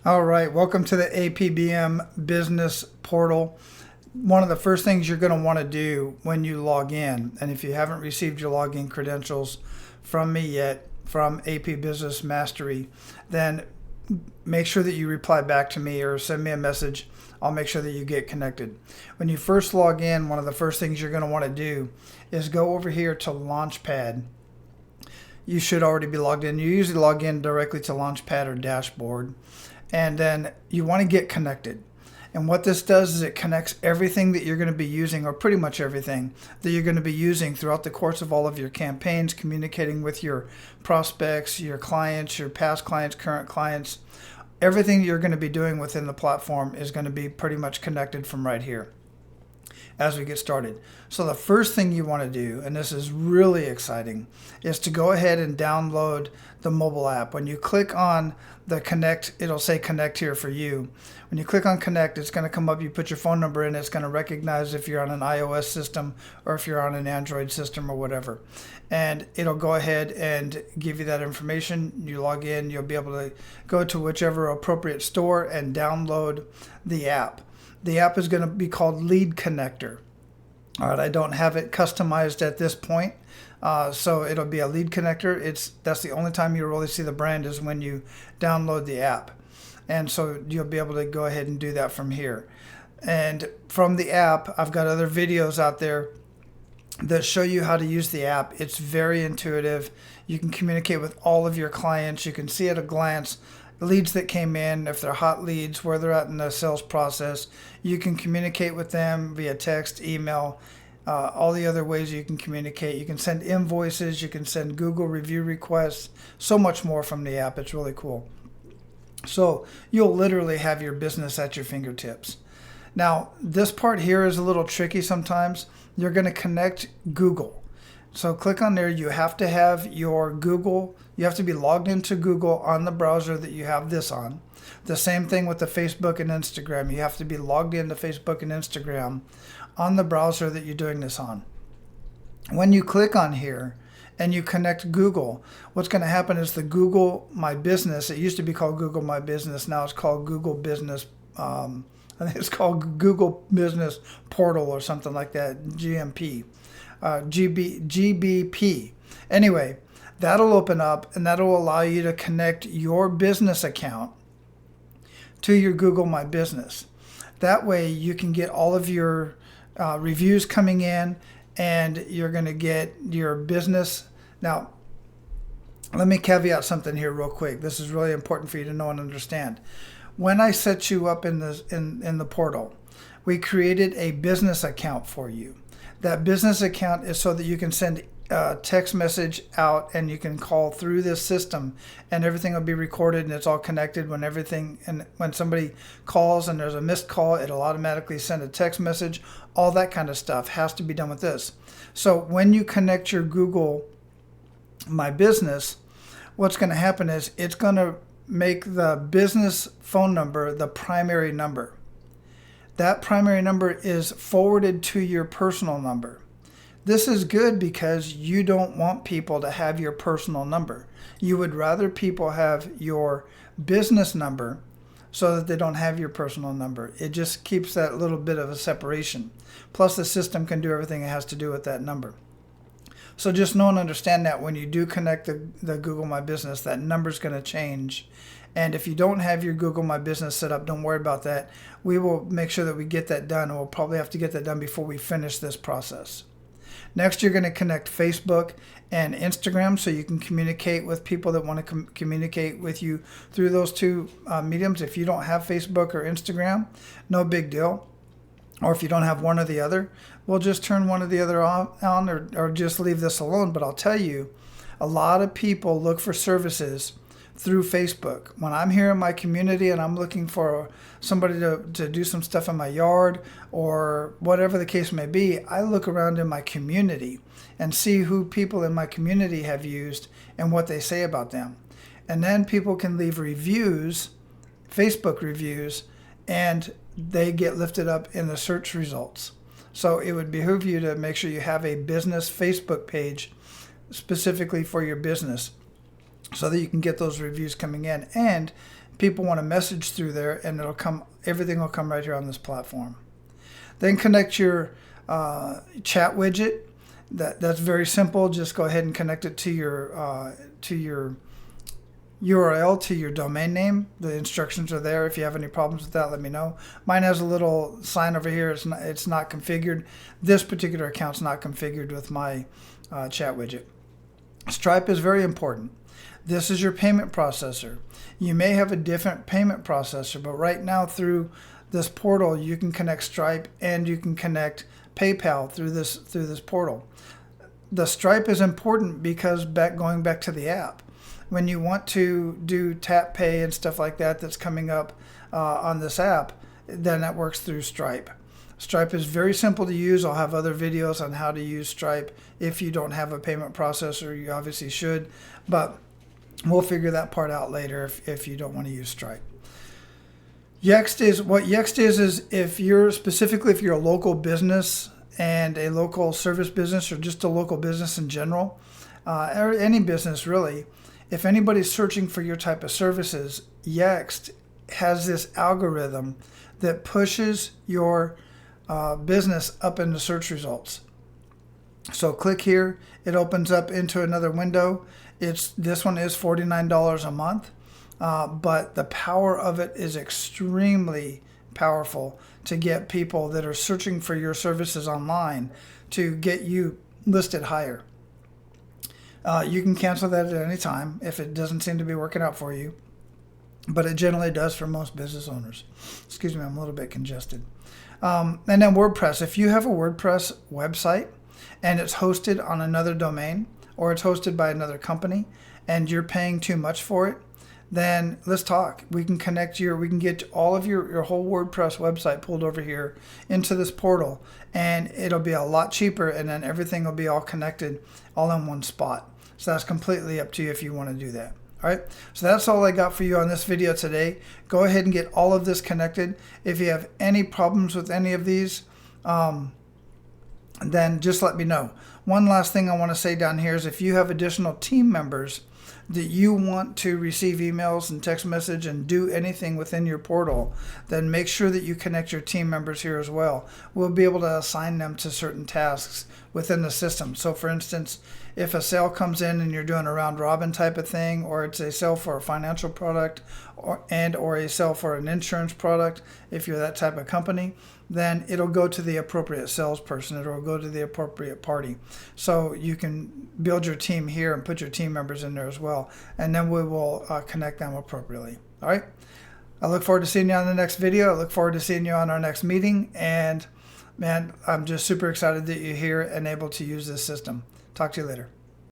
All right, welcome to the APBM Business Portal. One of the first things you're going to want to do when you log in, and if you haven't received your login credentials from me yet, from AP Business Mastery, then make sure that you reply back to me or send me a message. I'll make sure that you get connected. When you first log in, one of the first things you're going to want to do is go over here to Launchpad. You should already be logged in. You usually log in directly to Launchpad or Dashboard. And then you want to get connected. And what this does is it connects everything that you're going to be using, or pretty much everything that you're going to be using throughout the course of all of your campaigns, communicating with your prospects, your clients, your past clients, current clients. Everything you're going to be doing within the platform is going to be pretty much connected from right here as we get started. So the first thing you want to do, and this is really exciting, is to go ahead and download the mobile app. When you click on the connect, it'll say connect here for you. When you click on connect, it's going to come up, you put your phone number in, it's going to recognize if you're on an iOS system or if you're on an Android system or whatever. And it'll go ahead and give you that information. You log in, you'll be able to go to whichever appropriate store and download the app. The app is going to be called Lead Connector. All right, I don't have it customized at this point, so it'll be a Lead Connector. That's the only time you really see the brand is when you download the app. And so you'll be able to go ahead and do that from here. And from the app, I've got other videos out there that show you how to use the app. It's very intuitive. You can communicate with all of your clients. You can see at a glance leads that came in, if they're hot leads, where they're at in the sales process. You can communicate with them via text, email, all the other ways you can communicate. You can send invoices, you can send Google review requests, so much more from the app. It's really cool. So you'll literally have your business at your fingertips. Now, this part here is a little tricky sometimes. You're going to connect Google. So click on there. You have to have your Google, you have to be logged into Google on the browser that you have this on. The same thing with the Facebook and Instagram. You have to be logged into Facebook and Instagram on the browser that you're doing this on. When you click on here and you connect Google, what's going to happen is the Google My Business, it used to be called Google My Business, now it's called Google Business, I think it's called Google Business Portal or something like that, GBP. Anyway, that'll open up and that'll allow you to connect your business account to your Google My Business. That way you can get all of your reviews coming in and you're going to get your business. Now, let me caveat something here real quick. This is really important for you to know and understand. When I set you up in the portal, we created a business account for you. That business account is so that you can send a text message out and you can call through this system and everything will be recorded and it's all connected. When somebody calls and there's a missed call, it'll automatically send a text message. All that kind of stuff has to be done with this. So when you connect your Google My Business, what's going to happen is it's going to make the business phone number the primary number. That primary number is forwarded to your personal number. This is good because you don't want people to have your personal number. You would rather people have your business number so that they don't have your personal number. It just keeps that little bit of a separation. Plus the system can do everything it has to do with that number. So just know and understand that when you do connect the Google My Business, that number's going to change. And if you don't have your Google My Business set up, don't worry about that. We will make sure that we get that done, and we'll probably have to get that done before we finish this process. Next, you're going to connect Facebook and Instagram so you can communicate with people that want to communicate with you through those two mediums. If you don't have Facebook or Instagram, no big deal. Or if you don't have one or the other, we'll just turn one or the other on or just leave this alone. But I'll tell you, a lot of people look for services through Facebook. When I'm here in my community and I'm looking for somebody to do some stuff in my yard or whatever the case may be, I look around in my community and see who people in my community have used and what they say about them. And then people can leave reviews, Facebook reviews, and they get lifted up in the search results. So it would behoove you to make sure you have a business Facebook page specifically for your business so that you can get those reviews coming in. And people want to message through there, and everything will come right here on this platform. Then connect your chat widget. That's very simple. Just go ahead and connect it to your URL, to your domain name. The instructions are there. If you have any problems with that, let me know. Mine has a little sign over here. It's not configured. This particular account's not configured with my chat widget. Stripe is very important. This is your payment processor. You may have a different payment processor, but right now through this portal, you can connect Stripe and you can connect PayPal through this portal. The Stripe is important because going back to the app, when you want to do tap pay and stuff like that that's coming up on this app, then that works through Stripe. Stripe is very simple to use. I'll have other videos on how to use Stripe. If you don't have a payment processor, you obviously should, but we'll figure that part out later if you don't want to use Stripe. Yext is if you're a local business and a local service business, or just a local business in general, or any business really, if anybody's searching for your type of services, Yext has this algorithm that pushes your business up in the search results. So click here, it opens up into another window. This one is $49 a month, but the power of it is extremely powerful to get people that are searching for your services online to get you listed higher. You can cancel that at any time if it doesn't seem to be working out for you, but it generally does for most business owners. Excuse me, I'm a little bit congested. And then WordPress. If you have a WordPress website and it's hosted on another domain, or it's hosted by another company and you're paying too much for it, then let's talk. We can get all of your whole WordPress website pulled over here into this portal, and it'll be a lot cheaper, and then everything will be all connected all in one spot. So that's completely up to you if you want to do that. All right, so that's all I got for you on this video today. Go ahead and get all of this connected. If you have any problems with any of these, then just let me know. One last thing I want to say down here is if you have additional team members that you want to receive emails and text message and do anything within your portal, then make sure that you connect your team members here as well. We'll be able to assign them to certain tasks within the system. So for instance, if a sale comes in and you're doing a round robin type of thing, or it's a sale for a financial product or a sale for an insurance product, if you're that type of company, then it'll go to the appropriate salesperson. It'll go to the appropriate party. So you can build your team here and put your team members in there as well. And then we will connect them appropriately. All right. I look forward to seeing you on the next video. I look forward to seeing you on our next meeting. And man, I'm just super excited that you're here and able to use this system. Talk to you later.